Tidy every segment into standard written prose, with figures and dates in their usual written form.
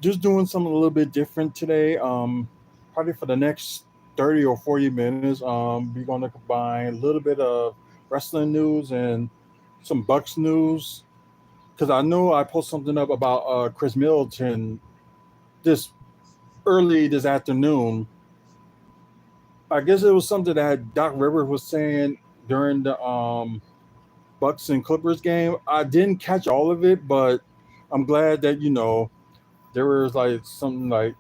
just doing something a little bit different today. Probably for the next 30 or 40 minutes, we're going to combine a little bit of wrestling news and some Bucks news. Because I know I posted something up about Chris Middleton this early this afternoon. I guess it was something that Doc Rivers was saying during the Bucks and Clippers game. I didn't catch all of it, but I'm glad that there was like something like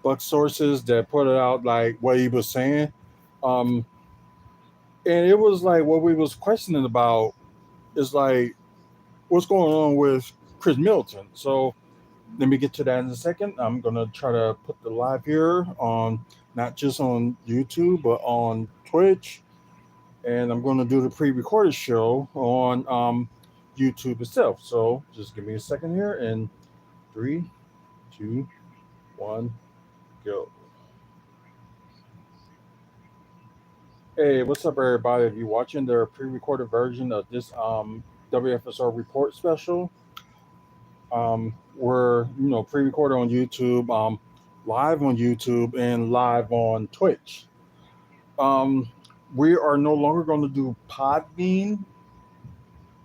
Buck sources that put it out like what he was saying. Um, and it was like what we was questioning about is like what's going on with Chris Middleton. So let me get to that in a second. I'm gonna try to put the live here on not just on YouTube but on Twitch, and I'm gonna do the pre-recorded show on YouTube itself. So just give me a second here, and three, two, one, go. Hey, what's up, everybody? If you're watching the pre-recorded version of this WFSO report special, we're pre-recorded on YouTube, live on YouTube, and live on Twitch. Um, we are no longer going to do Podbean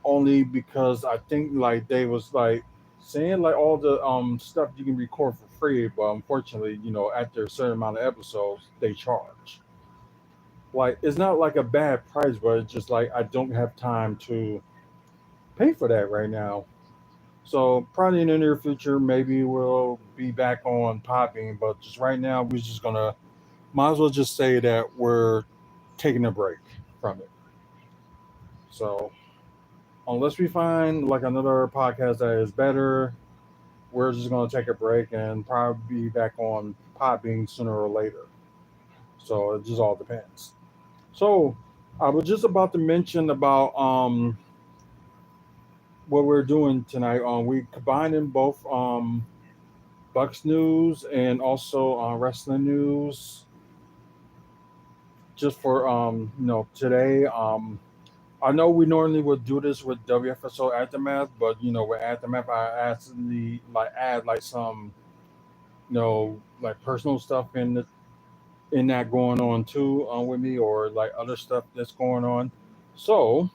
only because I think like they was like saying like all the stuff you can record for free, but unfortunately, after a certain amount of episodes, they charge. Like it's not like a bad price, but it's just like I don't have time to pay for that right now. So probably in the near future, maybe we'll be back on Podbean, but just right now, we're just gonna might as well just say that we're taking a break from it. So unless we find like another podcast that is better, we're just gonna take a break and probably be back on Podbean sooner or later. So it just all depends. So I was just about to mention about what we're doing tonight. We combining both Bucks news and also wrestling news just for today. I know we normally would do this with WFSO aftermath, but with aftermath, I actually like add like some like personal stuff in that going on too with me, or like other stuff that's going on. So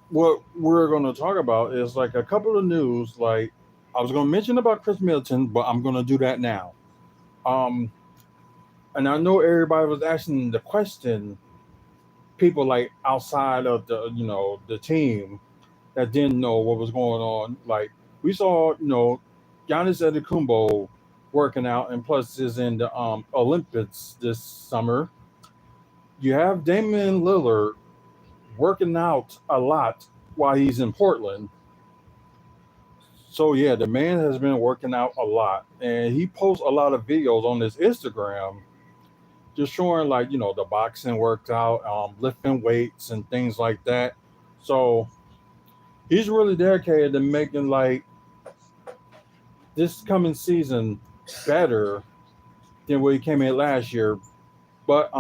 what we're going to talk about is like a couple of news. Like I was going to mention about Chris Middleton, but I'm going to do that now. Um, and I know everybody was asking the question, people like outside of the team that didn't know what was going on. Like we saw, Giannis Antetokounmpo working out, and plus is in the Olympics this summer. You have Damian Lillard working out a lot while he's in Portland. So yeah, the man has been working out a lot, and he posts a lot of videos on his Instagram, just showing like the boxing worked out, lifting weights and things like that. So he's really dedicated to making like this coming season better than what he came in last year. But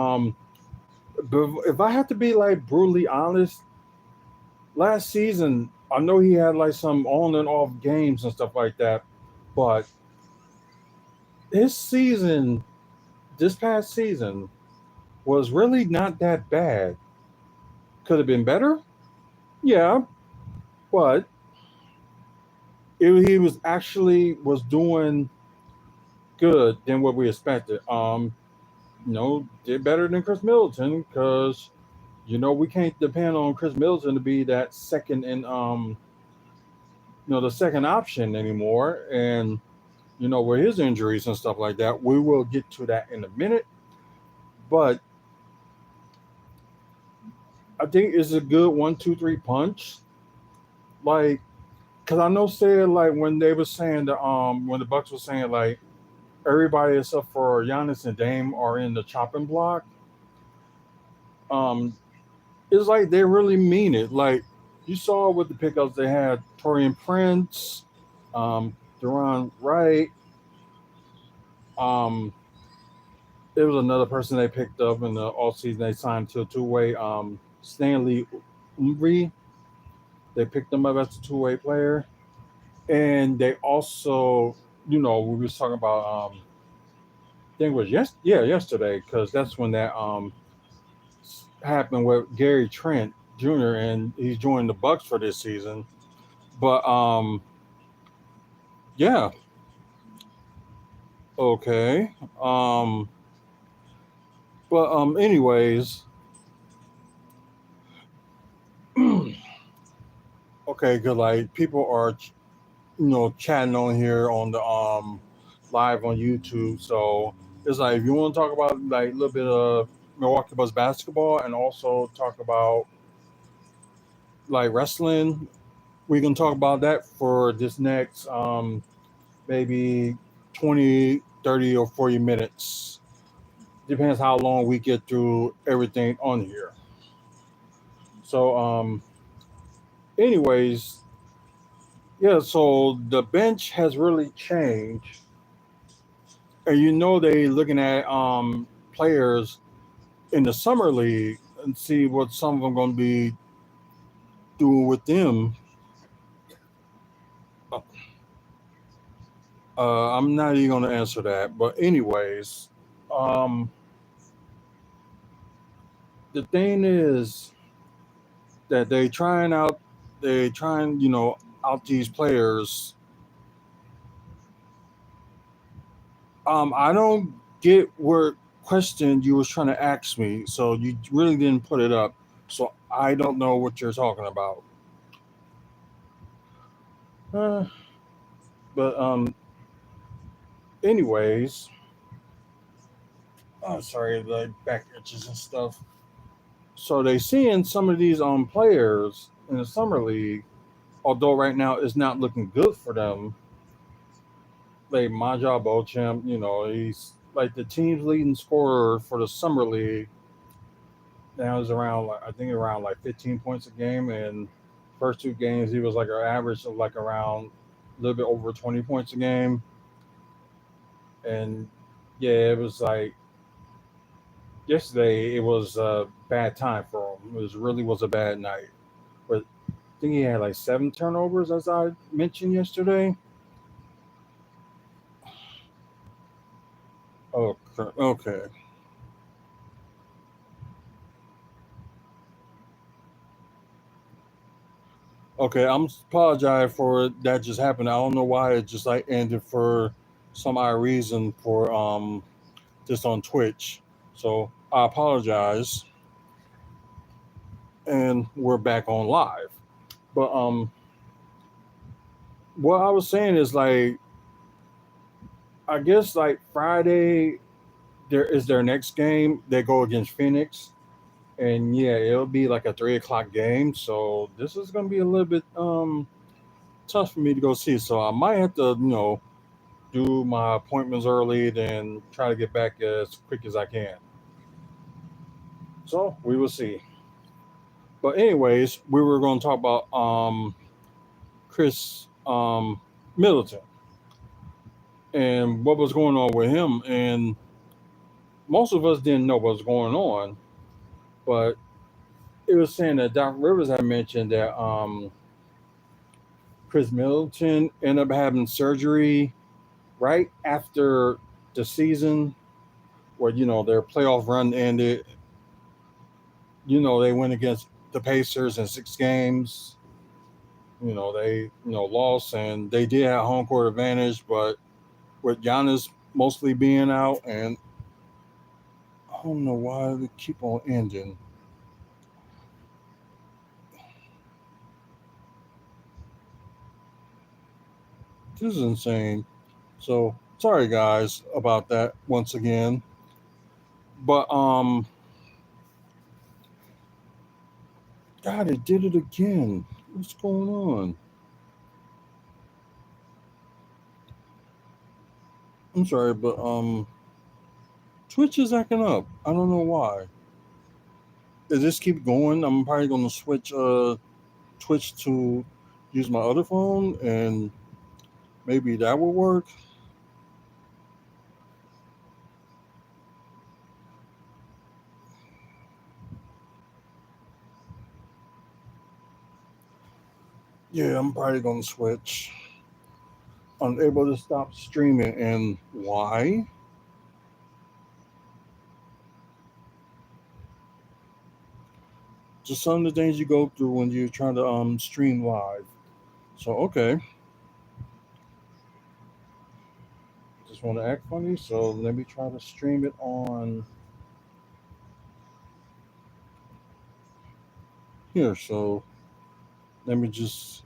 if I have to be like brutally honest, last season I know he had like some on and off games and stuff like that, but his season, this past season, was really not that bad. Could have been better, yeah, but he was actually was doing good than what we expected. Did better than Chris Middleton because we can't depend on Chris Middleton to be that second and the second option anymore. And with his injuries and stuff like that, we will get to that in a minute. But I think it's a good 1, 2, 3 punch. Like, cause I know said like when they were saying when the Bucks was saying like everybody except for Giannis and Dame are in the chopping block. Um, it's like they really mean it. Like you saw with the pickups they had Torian Prince, Duran Wright. Um, there was another person they picked up in the off season. They signed to a two-way. Stanley Umri. They picked him up as a two-way player. And they also, we was talking about I think it was yesterday, because that's when that happened with Gary Trent Jr. and he's joined the Bucks for this season. But yeah, okay. Um, but anyways, okay, good. Like people are, chatting on here on the live on YouTube. So it's like if you want to talk about like a little bit of Milwaukee Bucks basketball and also talk about like wrestling, we can talk about that for this next maybe 20, 30, or 40 minutes. Depends how long we get through everything on here. So anyways, yeah, so the bench has really changed. And they looking at players in the summer league and see what some of them going to be doing with them. I'm not even going to answer that, but anyways, um, the thing is that they trying, out these players. I don't get what question you was trying to ask me, so you really didn't put it up. So I don't know what you're talking about. Uh, but anyways, oh sorry, the back itches and stuff. So they seeing some of these players in the summer league, although right now it's not looking good for them. Like Maja Beauchamp, he's like the team's leading scorer for the summer league. Now is around like I think around like 15 points a game, and first two games he was like an average of like around a little bit over 20 points a game. And yeah, it was like yesterday it was a bad time for him. Really was a bad night. But I think he had like 7 turnovers, as I mentioned yesterday. Oh, okay. Okay, I'm apologize for that just happened. I don't know why it just like ended for some odd reason for just on Twitch. So I apologize, and we're back on live. But what I was saying is like I guess like Friday there is their next game. They go against Phoenix, and yeah, it'll be like a 3 o'clock game. So this is gonna be a little bit tough for me to go see. So I might have to do my appointments early, then try to get back as quick as I can. So we will see. But anyways, we were going to talk about Chris Middleton and what was going on with him. And most of us didn't know what was going on, but it was saying that Doc Rivers had mentioned that Chris Middleton ended up having surgery right after the season where their playoff run ended. They went against the Pacers in 6 games. They lost, and they did have home court advantage, but with Giannis mostly being out, and I don't know why they keep on ending. This is insane. So sorry guys about that once again. But God, it did it again. What's going on? I'm sorry, but Twitch is acting up. I don't know why. If this keep going, I'm probably gonna switch Twitch to use my other phone, and maybe that will work. Yeah, I'm probably gonna switch. unable to stop streaming. And why? Just some of the things you go through when you're trying to stream live. So okay, just want to act funny. So let me try to stream it on here. So let me just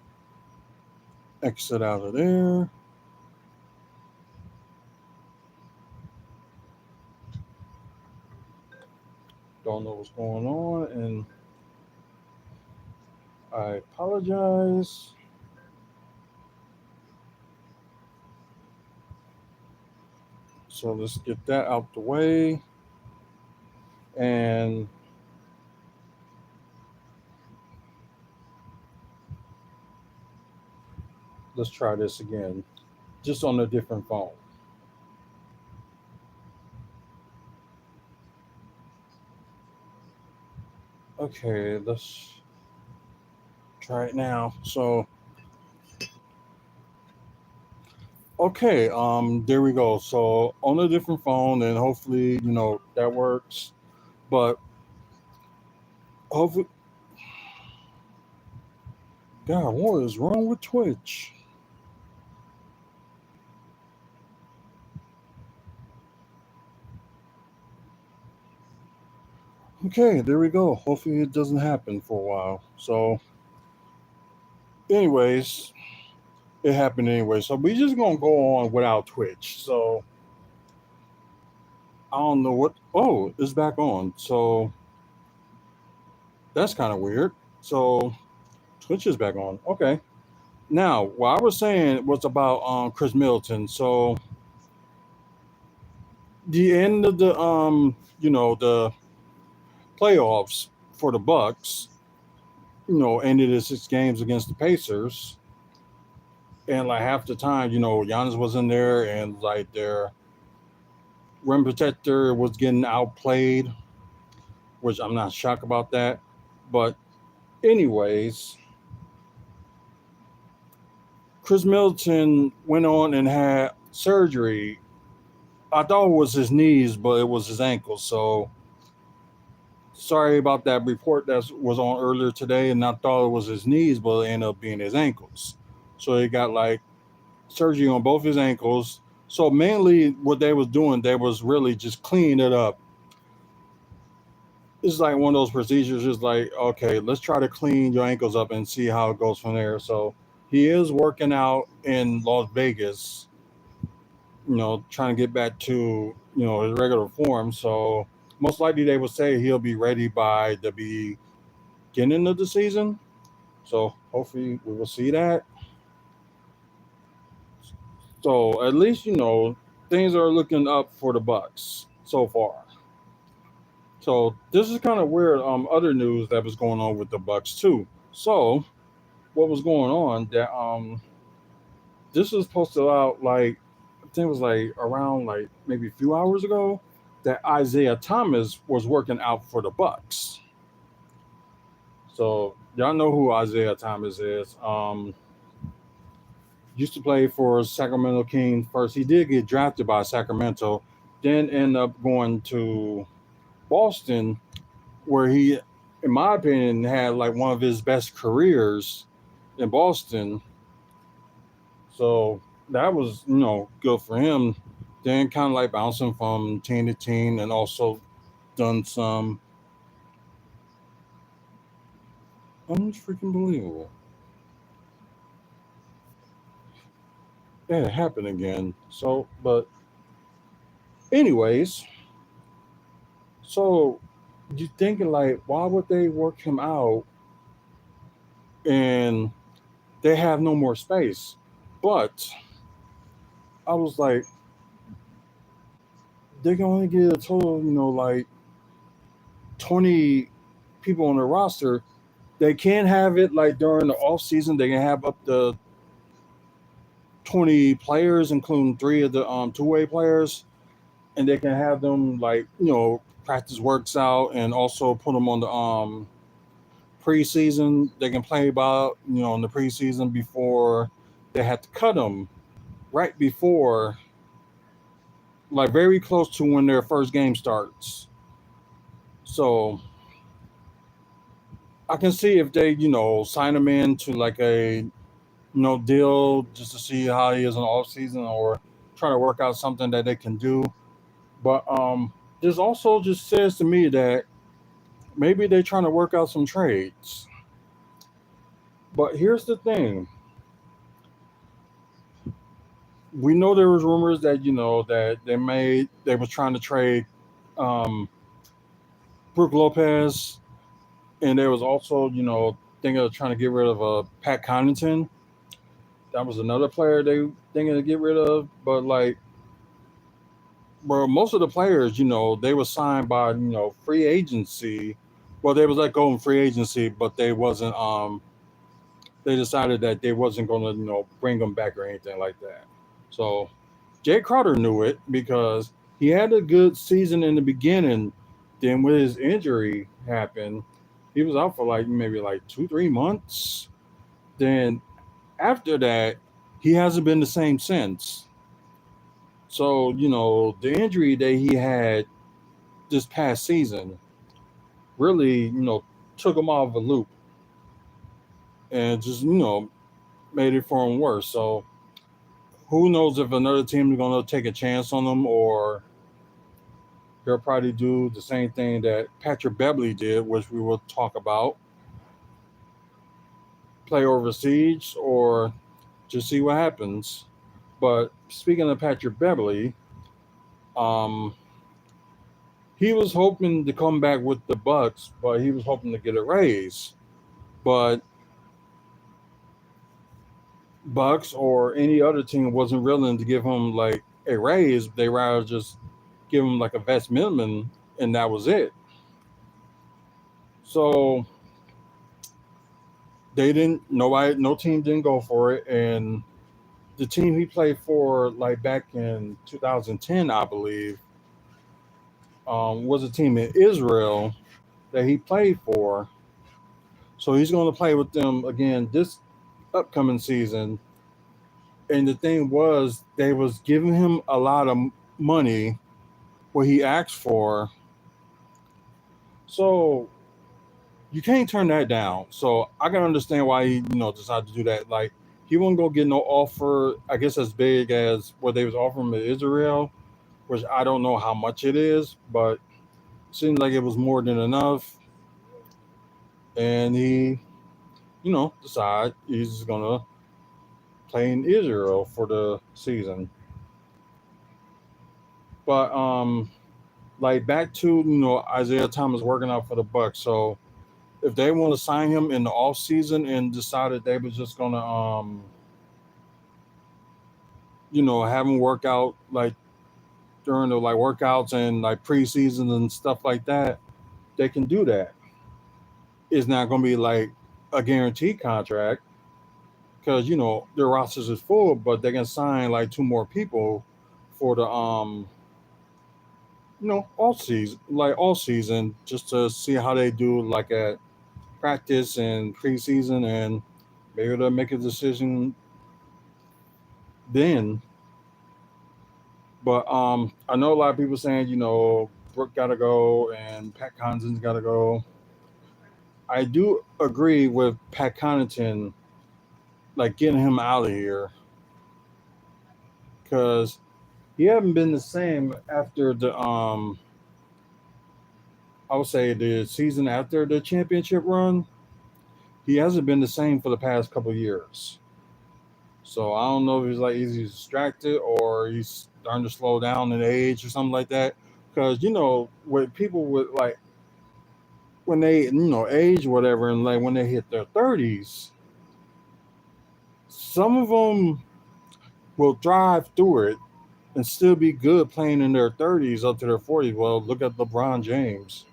exit out of there. Don't know what's going on, and I apologize. So let's get that out the way, and let's try this again, just on a different phone. Okay, let's try it now. So okay, there we go. So on a different phone, and hopefully, that works. But hopefully, God, what is wrong with Twitch? Okay, there we go. Hopefully, it doesn't happen for a while. So, anyways, it happened anyway. So we just gonna go on without Twitch. So I don't know what. Oh, it's back on. So that's kind of weird. So Twitch is back on. Okay. Now, what I was saying was about Chris Middleton. So the end of the playoffs for the Bucks, ended in 6 games against the Pacers, and like half the time, Giannis was in there, and like their rim protector was getting outplayed, which I'm not shocked about that. But anyways, Chris Middleton went on and had surgery. I thought it was his knees, but it was his ankles. So sorry about that report that was on earlier today, and I thought it was his knees, but it ended up being his ankles. So he got like surgery on both his ankles. So mainly what they was doing, they was really just cleaning it up. It's like one of those procedures, just like, okay, let's try to clean your ankles up and see how it goes from there. So he is working out in Las Vegas, trying to get back to, his regular form. So most likely they would say he'll be ready by the beginning of the season. So hopefully we will see that. So at least, things are looking up for the Bucks so far. So this is kind of weird. Other news that was going on with the Bucks too. So what was going on that this was posted out like I think it was like around like maybe a few hours ago that Isaiah Thomas was working out for the Bucks. So y'all know who Isaiah Thomas is. Used to play for Sacramento Kings first. He did get drafted by Sacramento, then end up going to Boston, where he, in my opinion, had like one of his best careers in Boston. So that was, good for him. Then kind of like bouncing from team to team, and also done some unfreaking believable. Yeah, it happened again. So, but anyways, so you thinking like, why would they work him out and they have no more space? But I was like, they can only get a total, like 20 people on the roster. They can't have it like during the off season. They can have up to 20 players, including three of the two-way players, and they can have them like practice works out, and also put them on the preseason. They can play about in the preseason before they have to cut them. right before, like very close to when their first game starts. So I can see if they, sign him in to like a deal just to see how he is in the off season or try to work out something that they can do. But this also just says to me that maybe they're trying to work out some trades. But here's the thing: we know there was rumors that that they was trying to trade um, Brook Lopez, and there was also thinking of trying to get rid of Pat Connaughton. That was another player they thinking to get rid of. But like, well, most of the players, they were signed by free agency. Well, they was let go in free agency, but they wasn't. They decided that they wasn't going to bring them back or anything like that. So Jay Crowder knew it because he had a good season in the beginning. Then when his injury happened, he was out for like maybe like 2 3 months. Then after that, he hasn't been the same since. So the injury that he had this past season really took him out of a loop and just made it for him worse. So who knows if another team is going to take a chance on him, or they'll probably do the same thing that Patrick Beverly did, which we will talk about, play overseas or just see what happens. But speaking of Patrick Beverly, um, he was hoping to come back with the Bucks, but he was hoping to get a raise. But Bucks or any other team wasn't willing to give him like a raise. They rather just give him like a vest minimum, and that was it. So they didn't. Nobody, no team didn't go for it, and the team he played for, like back in 2010, I believe, was a team in Israel that he played for. So he's going to play with them again this upcoming season. And the thing was, they was giving him a lot of money, what he asked for. So you can't turn that down. So I can understand why he, decided to do that. Like he won't go get no offer, I guess as big as what they was offering in Israel, which I don't know how much it is, but it seemed like it was more than enough. And he, decided he's gonna play in Israel for the season. But like back to Isaiah Thomas working out for the Bucks. So if they want to sign him in the off season and decided they was just gonna have him work out like during the like workouts and like preseason and stuff like that, they can do that. It's not gonna be like a guaranteed contract because their rosters is full, but they can sign like two more people for the all season just to see how they do like at practice and preseason, and maybe they'll make a decision then. But I know a lot of people saying Brooke gotta go and Pat Connaughton's gotta go. I do agree with Pat Connaughton, like getting him out of here because he haven't been the same after the I would say the season after the championship run. He hasn't been the same for the past couple years. So I don't know if he's like easy distracted or he's starting to slow down in age or something like that. Because with people with like when they age or whatever, and like when they hit their 30s, some of them will drive through it and still be good playing in their 30s up to their 40s. Well, look at LeBron James.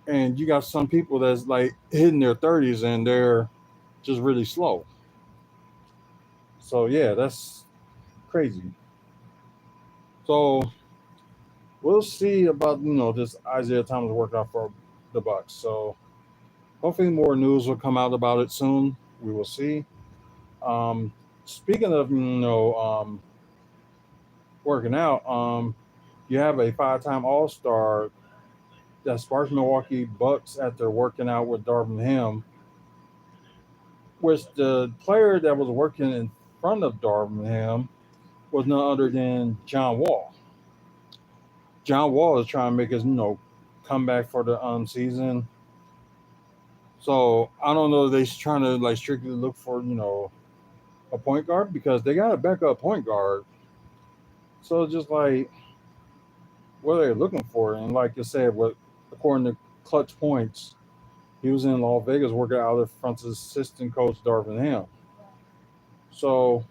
And you got some people that's like hitting their 30s and they're just really slow. So yeah, that's crazy. So we'll see about this Isaiah Thomas workout for the Bucks. So hopefully more news will come out about it soon. We will see. Um, Speaking of working out, you have a five-time All-Star that sparks Milwaukee Bucks after working out with Darvin Ham, which the player that was working in front of Darvin Ham was none other than John Wall. John Wall is trying to make his comeback for the season. So I don't know if they're trying to like strictly look for a point guard because they got a backup point guard. So it's just like what are they looking for? And like you said, what according to Clutch Points, he was in Las Vegas working out in front of assistant coach Darvin Ham. So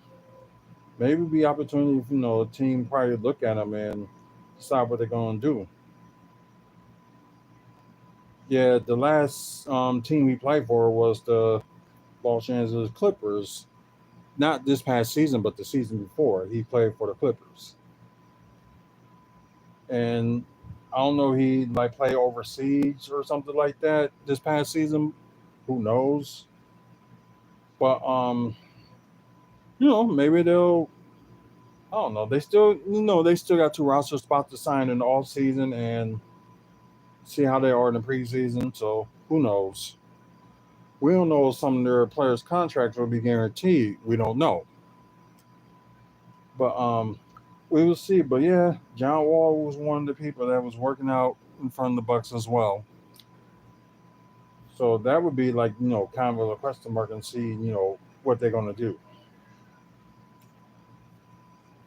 maybe be opportunity for the team probably look at him and decide what they're going to do. Yeah, the last team he played for was the Los Angeles Clippers. Not this past season, but the season before. He played for the Clippers, and I don't know he like play overseas or something like that this past season. Who knows? But maybe they'll. I don't know. They still, they still got two roster spots to sign in the off season and see how they are in the preseason. So who knows? We don't know if some of their players' contracts will be guaranteed. We don't know, but we will see. But yeah, John Wall was one of the people that was working out in front of the Bucks as well. So that would be like kind of a question mark and see what they're gonna do.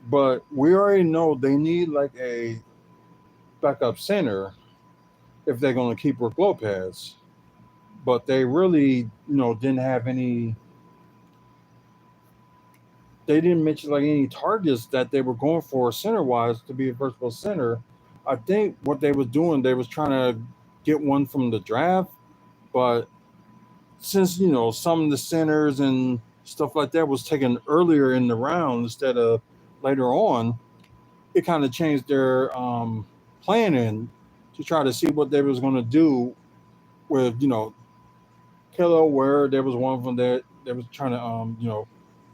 But we already know they need like a backup center if they're gonna keep Brook Lopez. But they really didn't have any. They didn't mention like any targets that they were going for center wise to be a versatile center. I think what they was doing, they was trying to get one from the draft, but since some of the centers and stuff like that was taken earlier in the round instead of later on, it kind of changed their planning to try to see what they was going to do with Kilo, where there was one of them that they was trying to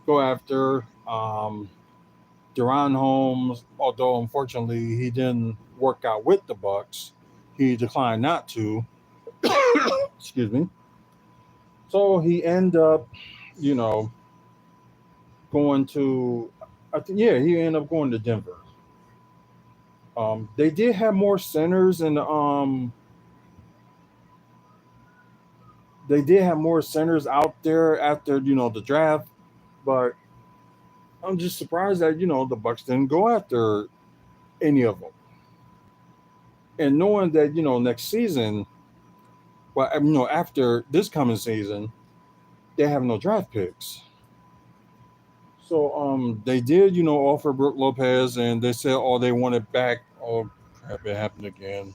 go after. Duran Holmes, although unfortunately he didn't work out with the Bucks, he declined not to. Excuse me. So he ended up, you know, going to, I think, yeah, he ended up going to Denver. They did have more centers, and they did have more centers out there after the draft. But I'm just surprised that the Bucks didn't go after any of them. And knowing that next season, well, after this coming season, they have no draft picks. So they did offer Brooke Lopez, and they said they wanted back. Oh crap! It happened again.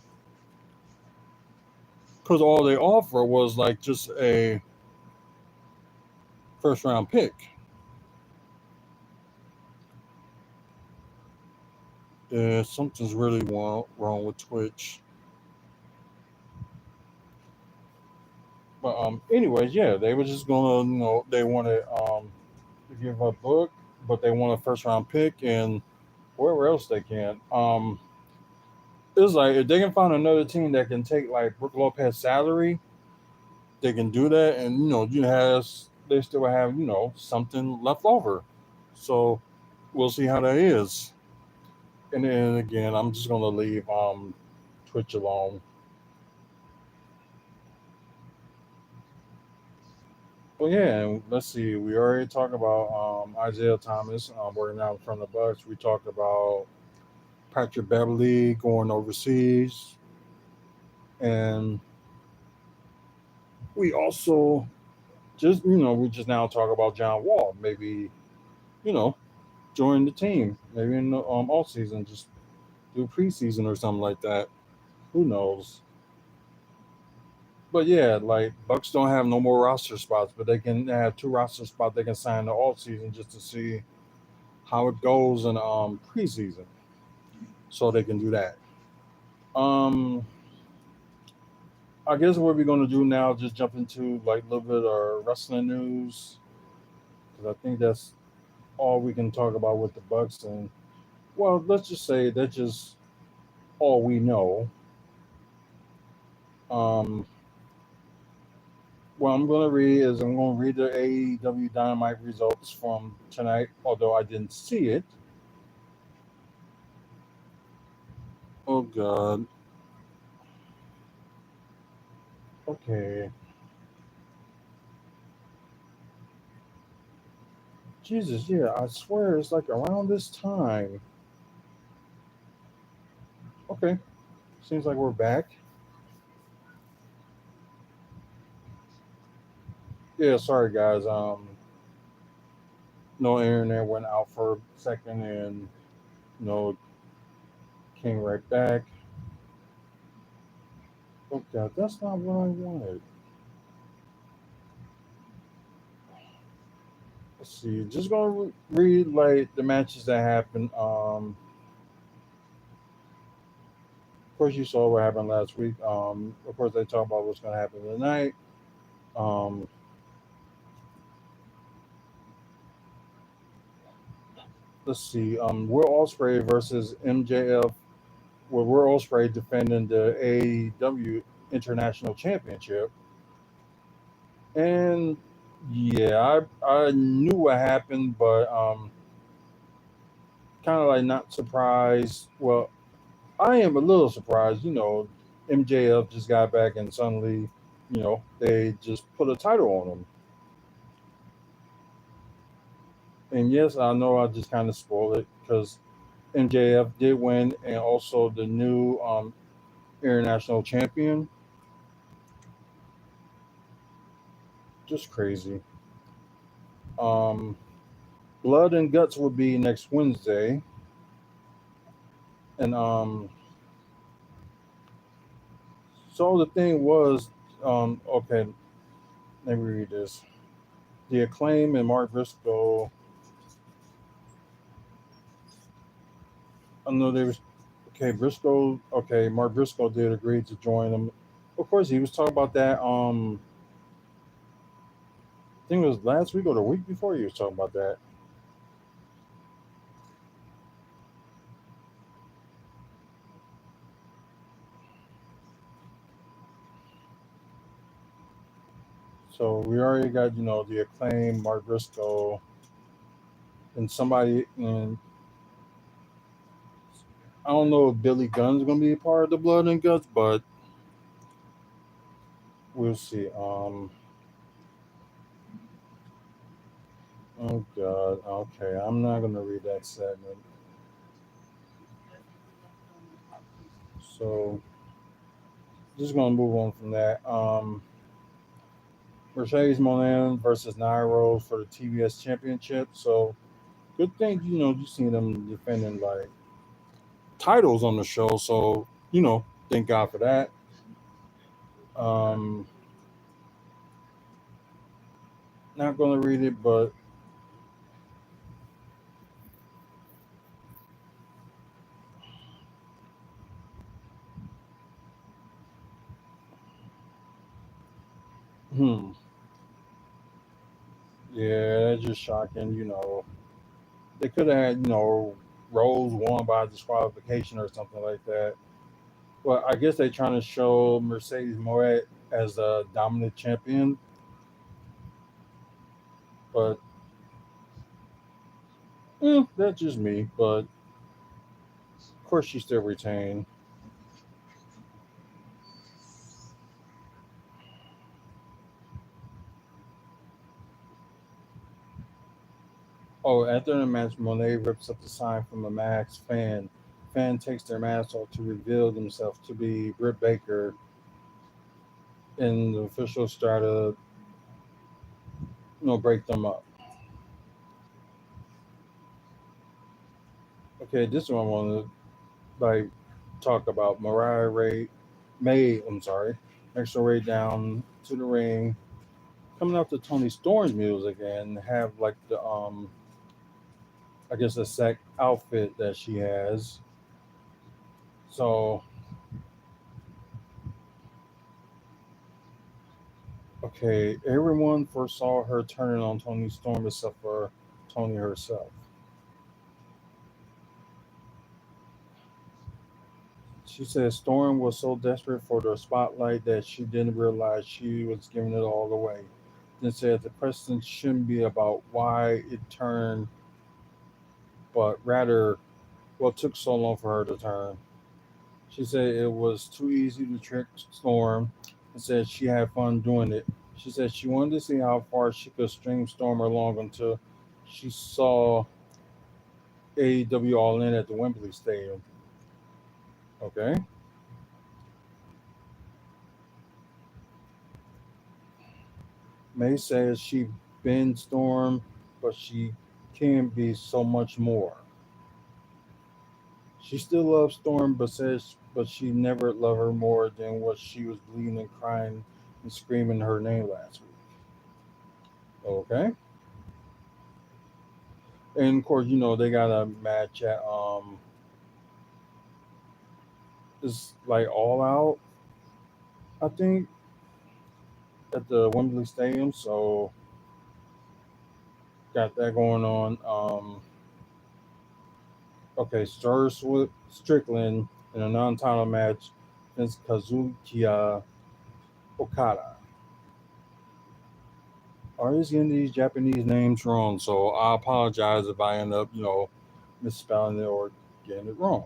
Because all they offer was like just a first round pick. Something's really wrong with Twitch. But anyways, yeah, they were just gonna they wanted to give a book, but they want a first round pick and wherever else they can. It's like if they can find another team that can take like Brook Lopez salary, they can do that, and they still have something left over. So we'll see how that is. And then again, I'm just gonna leave Twitch alone. Well, yeah, and let's see. We already talked about Isaiah Thomas working out in front of the Bucks. We talked about Patrick Beverly going overseas, and we also we just now talk about John Wall. Maybe you know join the team. Maybe in the off season, just do preseason or something like that. Who knows? But yeah, like Bucks don't have no more roster spots, but they can have two roster spots they can sign in the off season just to see how it goes in preseason. So they can do that. Um I guess what we're gonna do now is just jump into like a little bit of wrestling news because I think that's all we can talk about with the Bucks, and well, let's just say that's just all we know. Um, what I'm going to read is I'm going to read the AEW Dynamite results from tonight, although I didn't see it. Oh God. Okay. Jesus, yeah, I swear it's like around this time. Okay, seems like we're back. Yeah, sorry guys. No internet went out for a second, and no came right back. Oh God, that's not what I wanted. Let's see. Just gonna read like the matches that happened. Of course you saw what happened last week. Of course they talk about what's gonna happen tonight. Um, let's see. Will Ospreay versus MJF. Well, Will Ospreay defending the AEW International Championship, and yeah, I knew what happened, but kind of like not surprised. Well, I am a little surprised. MJF just got back and suddenly, they just put a title on him. And yes, I know I just kind of spoiled it because MJF did win, and also the new international champion. Just crazy. Um, Blood and Guts will be next Wednesday, and so the thing was, okay, let me read this. The Acclaim and Mark Briscoe. I know they was okay. Briscoe. Okay, Mark Briscoe did agree to join them. Of course, he was talking about that. I think it was last week or the week before. He was talking about that. So we already got the Acclaim, Mark Briscoe, and somebody. And I don't know if Billy Gunn's gonna be a part of the Blood and Guts, but we'll see. Oh God. Okay, I'm not gonna read that segment. So just gonna move on from that. Mercedes Monet versus Nia Rose for the TBS Championship. So good thing you seen them defending like titles on the show. So thank God for that. Um, not gonna read it, but hmm, yeah, that's just shocking. They could have had Rose won by disqualification or something like that. Well, I guess they're trying to show Mercedes Moët as a dominant champion, but that's just me. But of course, she still retained. Oh, after the match, Monet rips up the sign from a Max fan. Fan takes their mask off to reveal themselves to be Britt Baker, and the officials try to break them up. Okay, this one I want to like talk about Mariah Ray May. I'm sorry, extra Ray down to the ring, coming out to Tony Storm's music and have like the I guess the sec outfit that she has. So okay, everyone foresaw her turning on Tony Storm except for Tony herself. She said Storm was so desperate for the spotlight that she didn't realize she was giving it all away. Then said the question shouldn't be about why it turned, but rather what took so long for her to turn. She said it was too easy to trick Storm and said she had fun doing it. She said she wanted to see how far she could string Storm along until she saw AEW All In at the Wembley Stadium. Okay. May says she been Storm, but she can be so much more. She still loves Storm, but she never loved her more than what she was bleeding and crying and screaming her name last week. Okay. And of course, they got a match at it's like all out, I think, at the Wembley Stadium. So got that going on. Okay, Strickland in a non-title match against Kazukiya Okada. I always getting these Japanese names wrong, so I apologize if I end up, misspelling it or getting it wrong.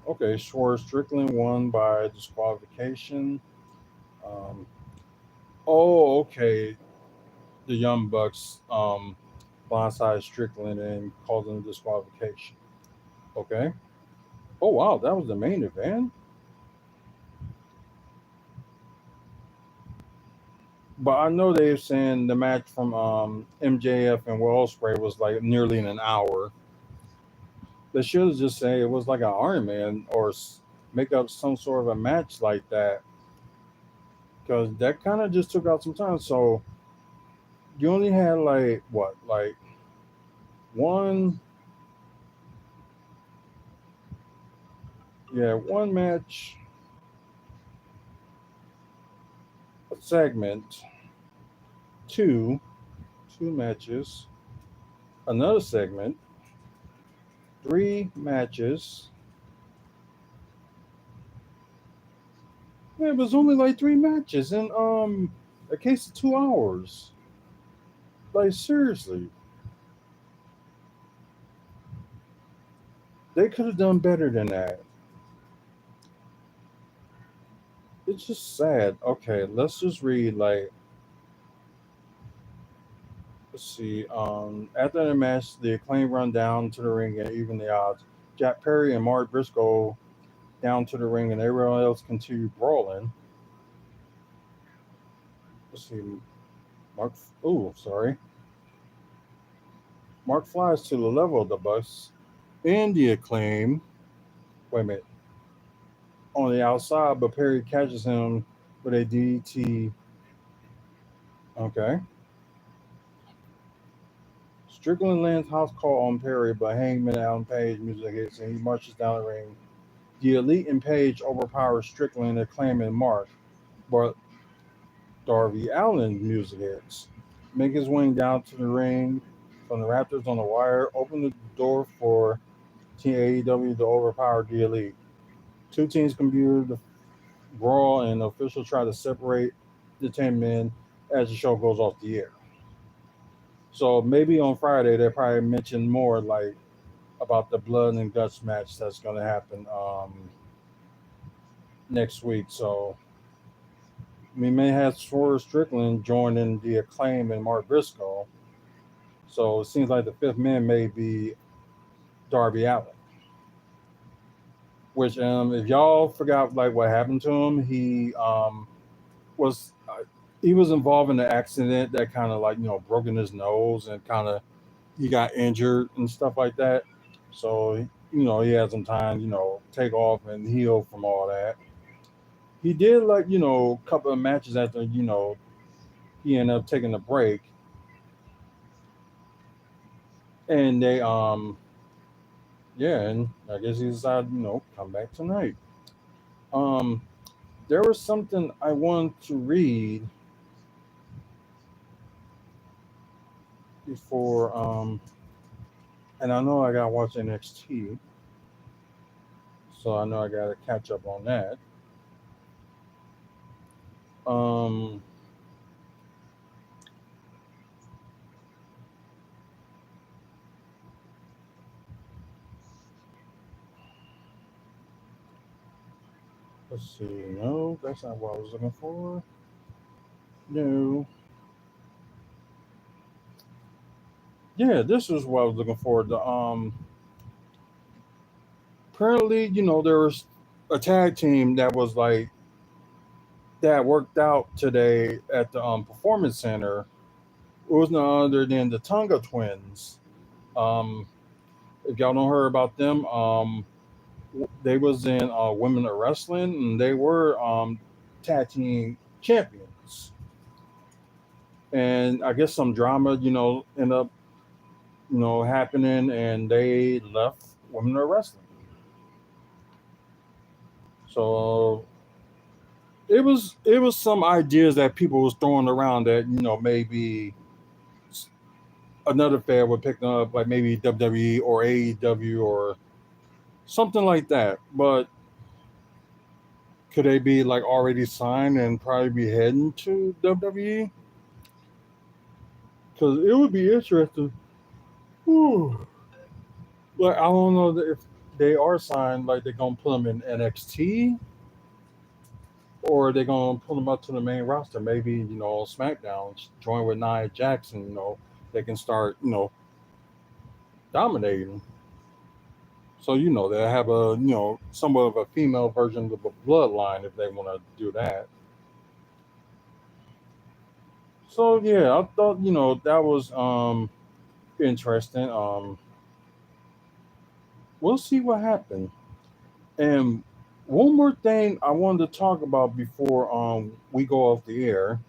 Okay, Schwartz Strickland won by disqualification. Um, oh, okay. The Young Bucks blindside Strickland and caused him disqualification. Okay. Oh wow, that was the main event. But I know they're saying the match from MJF and Will Ospreay was like nearly in an hour. They should have just say it was like an Iron Man or make up some sort of a match like that because that kind of just took out some time. So you only had like what, like one, yeah, one match, a segment, two, two matches, another segment, three matches. Yeah, it was only like three matches in a case of 2 hours. Like seriously, they could have done better than that. It's just sad. Okay, let's just read like let's see. After the match, the Acclaim run down to the ring and even the odds. Jack Perry and Mark Briscoe down to the ring, and everyone else continued brawling. Let's see. Mark. Oh, sorry. Mark flies to the level of the Bucks and the Acclaim. Wait a minute. On the outside, but Perry catches him with a DT. Okay. Strickland lands house call on Perry, but Hangman Allen Page music hits and he marches down the ring. The Elite and Page overpower Strickland and claiming Mark, but Darby Allen music hits. Make his way down to the ring from the Raptors on the wire, open the door for Team AEW to overpower the Elite. Two teams compete the brawl and officials try to separate the 10 men as the show goes off the air. So maybe on Friday they probably mention more like about the blood and guts match that's going to happen next week. So we may have Swerve Strickland joining the Acclaim and Mark Briscoe. So it seems like the fifth man may be Darby Allin. Which, if y'all forgot like what happened to him, was he was involved in an accident that kind of like broken his nose and kind of he got injured and stuff like that. So he had some time take off and heal from all that. He did like a couple of matches after he ended up taking a break, and they yeah, and I guess he decided come back tonight. Um, there was something I wanted to read. before and I know I gotta watch NXT, so I know I gotta catch up on that. Um, let's see. No, that's not what I was looking for. No. Yeah, this is what I was looking for. The apparently, there was a tag team that was like that worked out today at the performance center. It was none other than the Tonga twins. Um, if y'all don't heard about them, they was in women of wrestling, and they were tag team champions. And I guess some drama, ended up, happening, and they left women of wrestling. So it was some ideas that people was throwing around that maybe another fan would pick up, like maybe WWE or AEW or something like that. But could they be like already signed and probably be heading to WWE? Because it would be interesting. Whew. Like I don't know if they are signed, like they're gonna put them in NXT or they're gonna pull them up to the main roster. Maybe SmackDown join with Nia Jackson. They can start dominating. So they have a somewhat of a female version of a bloodline if they want to do that. So yeah, I thought that was interesting. We'll see what happens. And one more thing I wanted to talk about before we go off the air,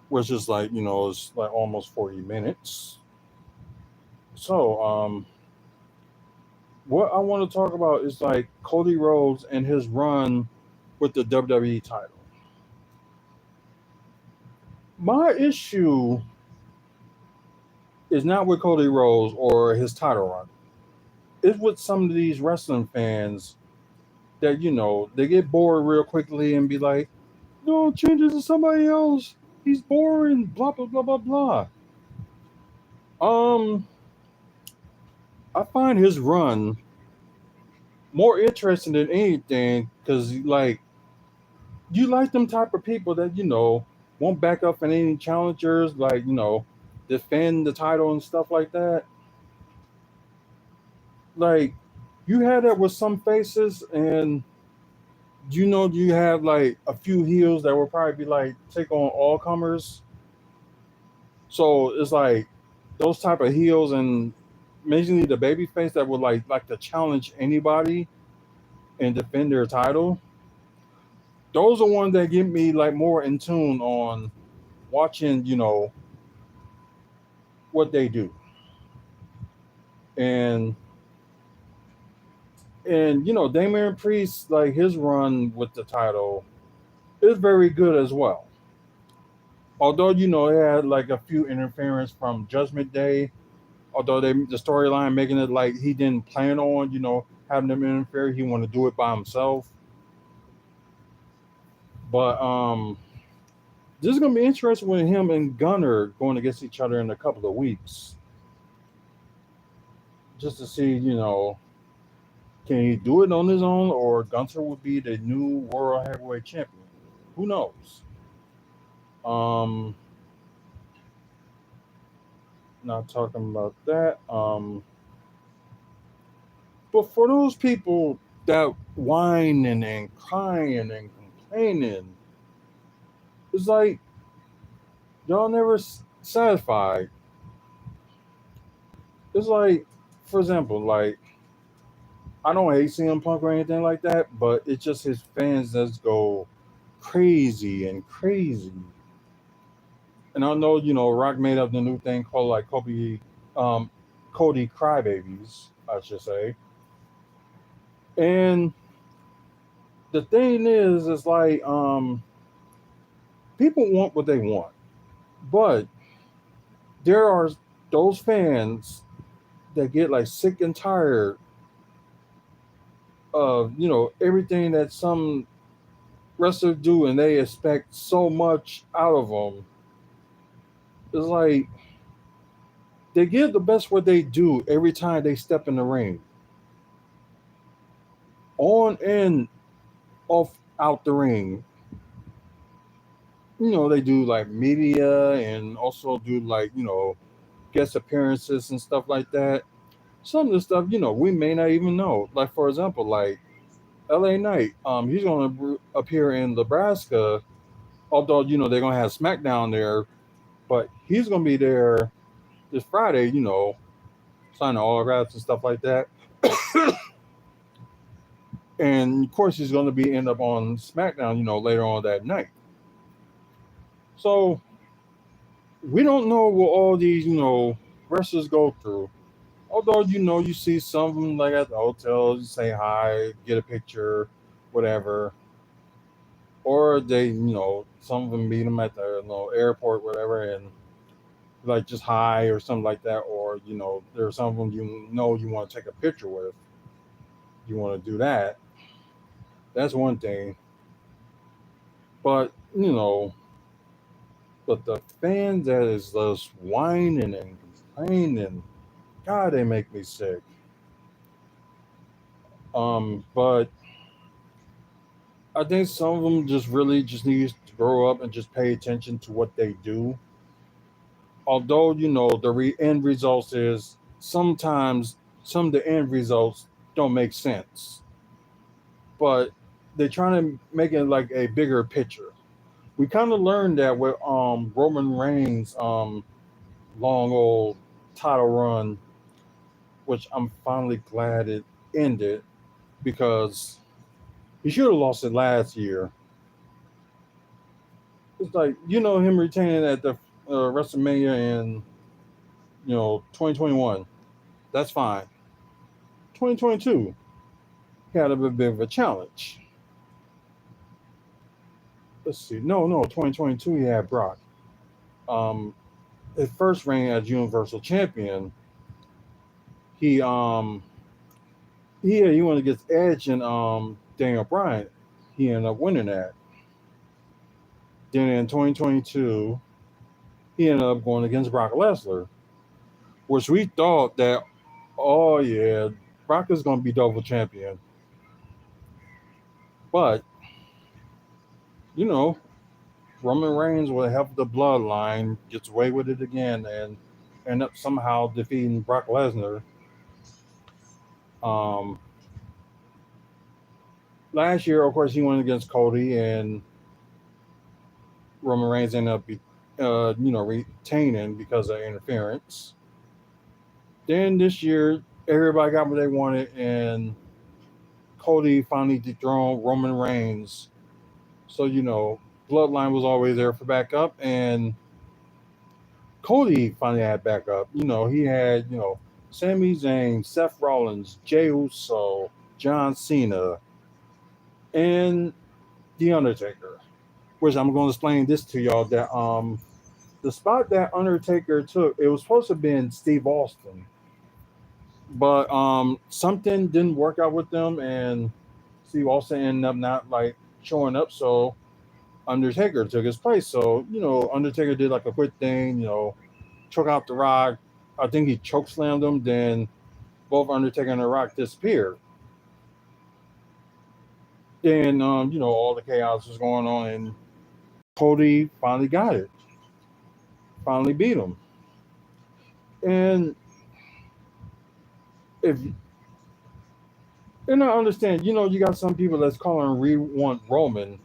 which is like it's like almost 40 minutes. So what I want to talk about is like Cody Rhodes and his run with the WWE title. My issue is not with Cody Rhodes or his title run. It's with some of these wrestling fans that they get bored real quickly and be like, "No, change it to somebody else. He's boring." Blah blah blah blah blah. Um, I find his run more interesting than anything because like you like them type of people that won't back up in any challengers, like defend the title and stuff like that. Like you had that with some faces, and you have like a few heels that will probably be like take on all comers. So it's like those type of heels and mainly the baby face that would like to challenge anybody and defend their title. Those are ones that get me like more in tune on watching, what they do. And Damian Priest, like his run with the title is very good as well. Although it had like a few interference from Judgment Day, although the storyline making it like he didn't plan on having them interfere, he wanted to do it by himself. But this is gonna be interesting with him and Gunner going against each other in a couple of weeks, just to see can he do it on his own or Gunter will be the new world heavyweight champion. Who knows? Um, Not talking about that. But for those people that whining and crying and complaining, it's like y'all never satisfied. It's like, for example, like I don't hate CM Punk or anything like that, but it's just his fans just go crazy and crazy. And I know Rock made up the new thing called like um, Cody Crybabies, I should say. And the thing is like people want what they want, but there are those fans that get like sick and tired of everything that some wrestlers do, and they expect so much out of them. It's like they give the best what they do every time they step in the ring, on and off out the ring. They do like media and also do like guest appearances and stuff like that. Some of the stuff we may not even know. Like for example, like L.A. Knight, he's going to appear in Nebraska. Although they're going to have SmackDown there, but he's going to be there this Friday. Signing autographs and stuff like that. And of course, he's going to be end up on SmackDown. Later on that night. So we don't know what all these wrestlers go through. Although you see some of them like at the hotel, you say hi, get a picture, whatever, or they some of them meet them at the airport, whatever, and like just hi or something like that, or there's some of them you want to take a picture with, you want to do that. That's one thing, but but the fans that is just whining and complaining, God, they make me sick. But I think some of them just really just need to grow up and just pay attention to what they do. Although the end results is sometimes some of the end results don't make sense, but they're trying to make it like a bigger picture. We kind of learned that with Roman Reigns long old title run, which I'm finally glad it ended because he should have lost it last year. It's like him retaining at the WrestleMania in 2021. That's fine. 2022 he had a bit of a challenge. Let's see. No, 2022 he had Brock. Um, his first reign as Universal Champion, he he went against Edge and Daniel Bryan. He ended up winning that. Then in 2022, he ended up going against Brock Lesnar, which we thought that, oh yeah, Brock is going to be double champion. But you know, Roman Reigns will help the bloodline gets away with it again and end up somehow defeating Brock Lesnar. Um, Last year, of course, he went against Cody, and Roman Reigns ended up, retaining because of interference. Then this year, everybody got what they wanted, and Cody finally dethroned Roman Reigns. So Bloodline was always there for backup, and Cody finally had backup. He had Sami Zayn, Seth Rollins, Jey Uso, John Cena, and The Undertaker. Which I'm going to explain this to y'all that the spot that Undertaker took, it was supposed to have been Steve Austin, but something didn't work out with them, and Steve Austin ended up not like showing up, so Undertaker took his place. So Undertaker did like a quick thing, choke out the Rock. I think he choke slammed him. Then both Undertaker and the Rock disappeared. Then all the chaos was going on, and Cody finally got it. Finally beat him. And if and I understand, you got some people that's calling want Roman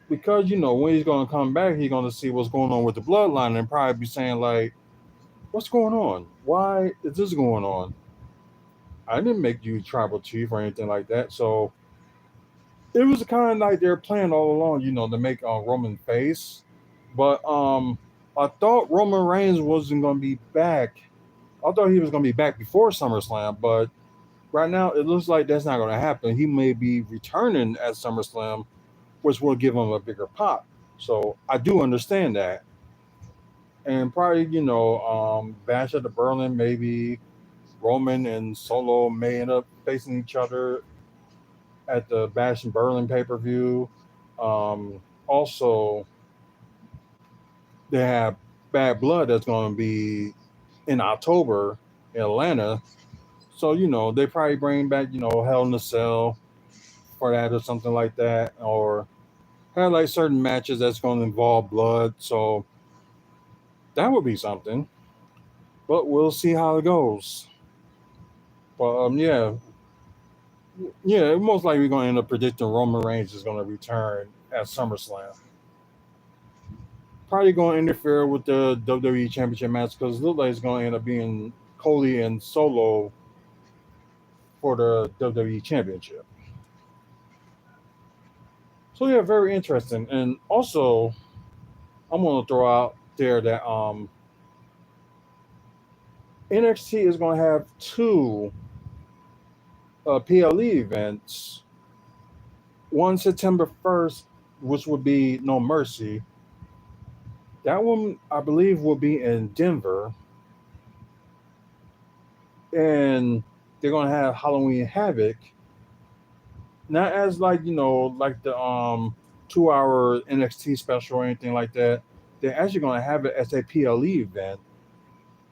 because when he's going to come back, he's going to see what's going on with the bloodline and probably be saying like, "What's going on? Why is this going on? I didn't make you tribal chief or anything like that." So it was kind of like they're playing all along, to make Roman face. But I thought Roman Reigns wasn't going to be back. I thought he was going to be back before SummerSlam, but right now it looks like that's not going to happen. He may be returning at SummerSlam, which will give him a bigger pop. So I do understand that. and probably Bash at the Berlin, maybe Roman and Solo may end up facing each other at the Bash and Berlin pay-per-view. Also, they have Bad Blood that's going to be in October in Atlanta. So they probably bring back Hell in a Cell for that or something like that, or have like certain matches that's going to involve blood. So that would be something. But we'll see how it goes. But yeah, yeah, most likely we're going to end up predicting Roman Reigns is going to return at SummerSlam. Probably going to interfere with the WWE Championship match because it looks like it's going to end up being Cody and Solo for the WWE Championship. So yeah, very interesting. And also, I'm going to throw out there that NXT is going to have two PLE events. One September 1st, which would be No Mercy. That one, I believe, will be in Denver, and they're gonna have Halloween Havoc, not as like like the 2 hour NXT special or anything like that. They're actually gonna have it as a PLE event,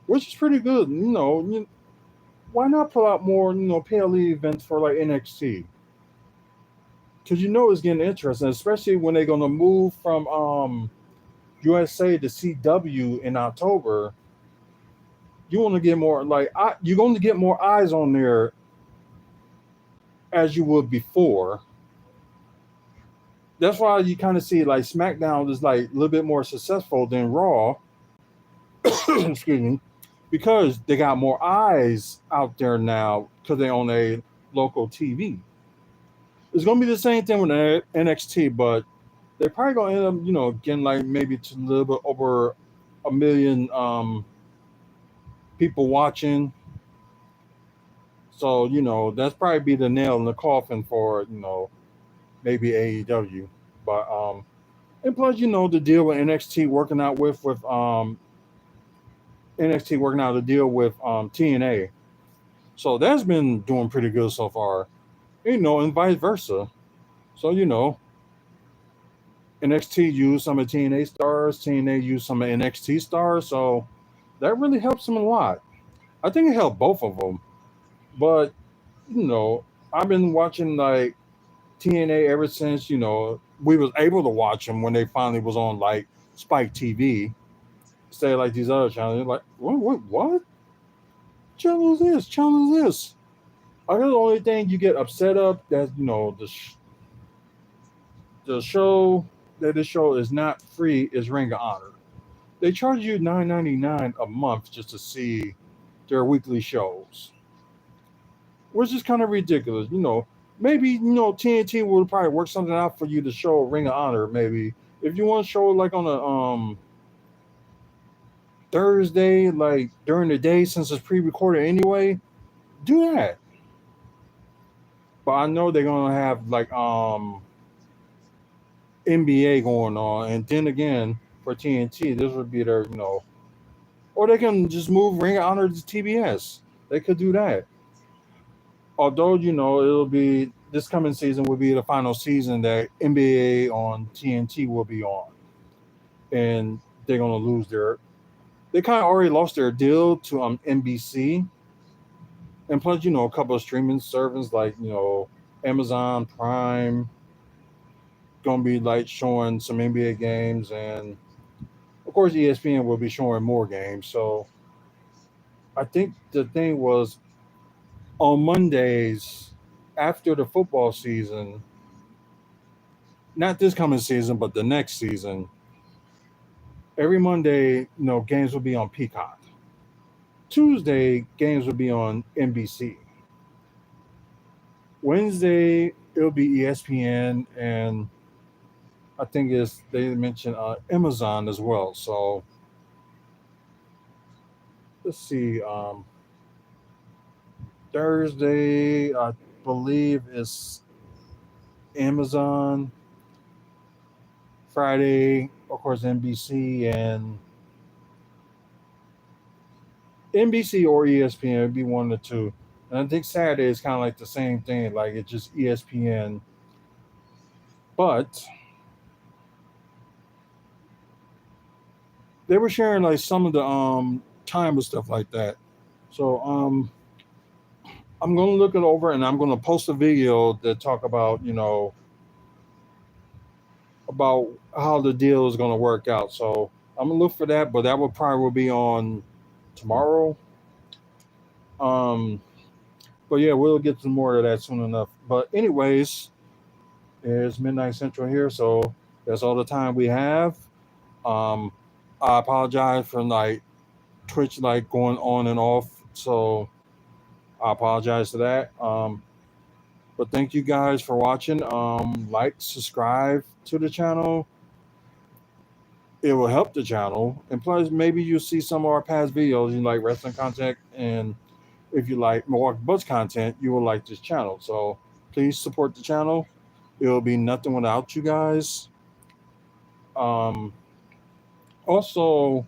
which is pretty good. Why not pull out more PLE events for like NXT? Because it's getting interesting, especially when they're gonna move from USA to CW in October. You want to get more you're going to get more eyes on there as you would before. That's why you kind of see like SmackDown is like a little bit more successful than Raw. Excuse me, because they got more eyes out there now because they own a local TV. It's gonna be the same thing with NXT, but they're probably gonna end up getting like maybe to a little bit over a million people watching. So that's probably be the nail in the coffin for maybe AEW. But and plus the deal with NXT working out with NXT working out a deal with TNA. So that's been doing pretty good so far. And vice versa. So NXT used some of TNA stars, TNA used some of NXT stars, so that really helps them a lot. I think it helped both of them. But you know, I've been watching like TNA ever since we was able to watch them when they finally was on like Spike TV instead of like these other channels. You're like, what channel is this? Channel is this? I guess the only thing you get upset of that the show that this show is not free is Ring of Honor. They charge you $9.99 a month just to see their weekly shows, which is kind of ridiculous. Maybe TNT will probably work something out for you to show Ring of Honor. Maybe if you want to show it like on a Thursday, like during the day, since it's pre-recorded anyway, do that. But I know they're gonna have like NBA going on, and then again for TNT, this would be their or they can just move Ring of Honor to TBS. They could do that. Although it'll be this coming season will be the final season that NBA on TNT will be on, and they're gonna lose their. They kind of already lost their deal to NBC, and plus a couple of streaming services like Amazon Prime gonna be like showing some NBA games, and of course ESPN will be showing more games. So I think the thing was on Mondays after the football season, not this coming season, but the next season, every Monday, games will be on Peacock. Tuesday, games will be on NBC. Wednesday, it'll be ESPN, and I think they mentioned Amazon as well. So let's see. Thursday, I believe, is Amazon. Friday, of course, NBC, and NBC or ESPN would be one of the two. And I think Saturday is kind of like the same thing, like it's just ESPN. But they were sharing like some of the time and stuff like that. So I'm gonna look it over and I'm gonna post a video that talk about about how the deal is gonna work out. So I'm gonna look for that, but that will probably will be on tomorrow. Um, but yeah, we'll get to more of that soon enough. But anyways, it's midnight central here, so that's all the time we have. Um, I apologize for like Twitch like going on and off, so I apologize for that. But thank you guys for watching. Like, subscribe to the channel. It will help the channel, and plus maybe you'll see some of our past videos. You like wrestling content, and if you like Milwaukee Bucks content, you will like this channel. So please support the channel. It will be nothing without you guys. Um, Also,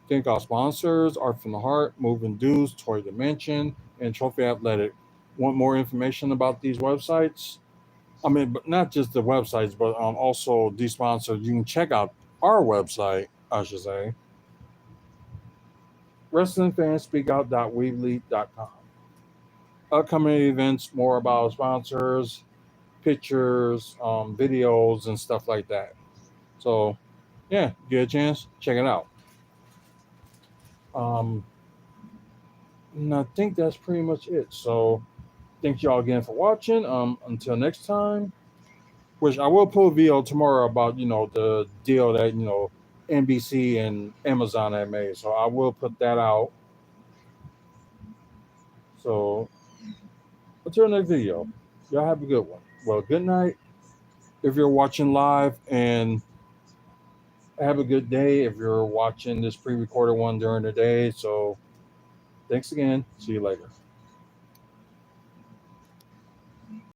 thank our sponsors: Art from the Heart, Moving Dudes, Toy Dimension, and Trophy Athletic. Want more information about these websites? I mean, but not just the websites, but also these sponsors. You can check out our website, I should say, wrestlingfanspeakout.weebly.com. Upcoming events, more about sponsors, pictures, videos, and stuff like that. So, yeah, get a chance, check it out. Um, and I think that's pretty much it. So, thank y'all again for watching. Until next time, which I will put a video tomorrow about the deal that NBC and Amazon have made. So I will put that out. So until next video, y'all have a good one. Well, good night if you're watching live, and have a good day if you're watching this pre-recorded one during the day. So thanks again. See you later.